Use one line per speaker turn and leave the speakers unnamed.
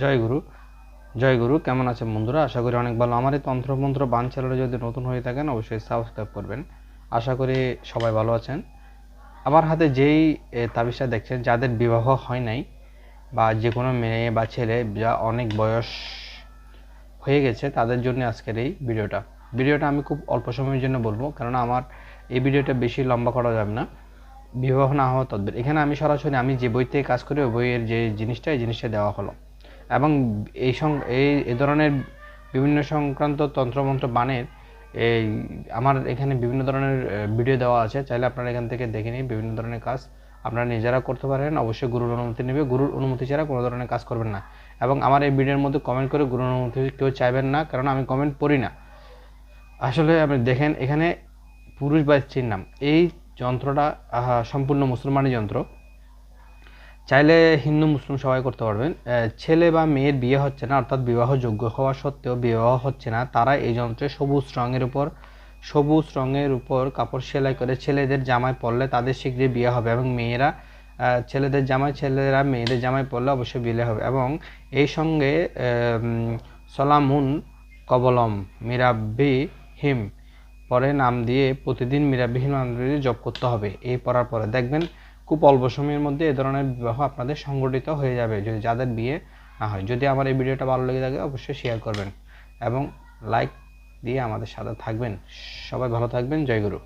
জয় গুরু। জয় গুরু। কেমন আছেন বন্ধুরা? আশা করি অনেক ভালো। আমার এই তন্ত্রমন্ত্র বান চ্যানেলে যদি নতুন হয়ে থাকেন অবশ্যই সাবস্ক্রাইব করবেন। আশা করি সবাই ভালো আছেন। আমার হাতে যেই তাবিজটা দেখছেন, যাদের বিবাহ হয় নাই বা যে কোনো মেয়ে বা ছেলে যা অনেক বয়স হয়ে গেছে তাদের জন্য আজকের এই ভিডিওটা আমি খুব অল্প সময়ের জন্য বলবো, কারণ আমার এই ভিডিওটা বেশি লম্বা করা যাবে না। বিবাহ না হওয়া তদ্বির, এখানে আমি সরাসরি আমি যে বইতে কাজ করি ওই বইয়ের যে জিনিসটা এই জিনিসটা দেওয়া হলো। এবং এই ধরনের বিভিন্ন সংক্রান্ত তন্ত্রমন্ত্র বানের এই আমার এখানে বিভিন্ন ধরনের ভিডিও দেওয়া আছে, চাইলে আপনারা এখান থেকে দেখে নিন। বিভিন্ন ধরনের কাজ আপনারা নিজেরা করতে পারেন, অবশ্যই গুরুর অনুমতি নেবে। গুরুর অনুমতি ছাড়া কোনো ধরনের কাজ করবেন না। এবং আমার এই ভিডিওর মধ্যে কমেন্ট করে গুরুর অনুমতি কেউ চাইবেন না, কারণ আমি কমেন্ট পড়ি না। আসলে আপনি দেখেন এখানে পুরুষ বা স্ত্রীর নাম, এই যন্ত্রটা সম্পূর্ণ মুসলমানি যন্ত্র। চাইলে হিন্দু মুসলিম সবাই করতে পারবেন। ছেলে বা মেয়ের বিয়ে হচ্ছে না, অর্থাৎ বিবাহযোগ্য হওয়া সত্ত্বেও বিবাহ হচ্ছে না, তারা এই যন্ত্রে সবুজ রঙের উপর কাপড় সেলাই করে ছেলেদের জামায় পরলে তাদের শীঘ্রই বিয়ে হবে। এবং মেয়েরা ছেলেরা মেয়েদের জামায় পরলে অবশ্যই বিয়ে হবে। এবং এই সঙ্গে সলামুন কবলম মিরাব্বি হিম পরে নাম দিয়ে প্রতিদিন মিরাব্বিহীন নাম দিয়ে জপ করতে হবে। এই পড়ার পরে দেখবেন খুব অল্প সময়ের মধ্যে এ ধরনের বিবাহ আপনাদের সংগঠিত হয়ে যাবে, যদি যাদের বিয়ে না হয়। যদি আমার এই ভিডিওটা ভালো লেগে থাকে অবশ্যই শেয়ার করবেন এবং লাইক দিয়ে আমাদের সাথে থাকবেন। সবাই ভালো থাকবেন। জয় গুরু।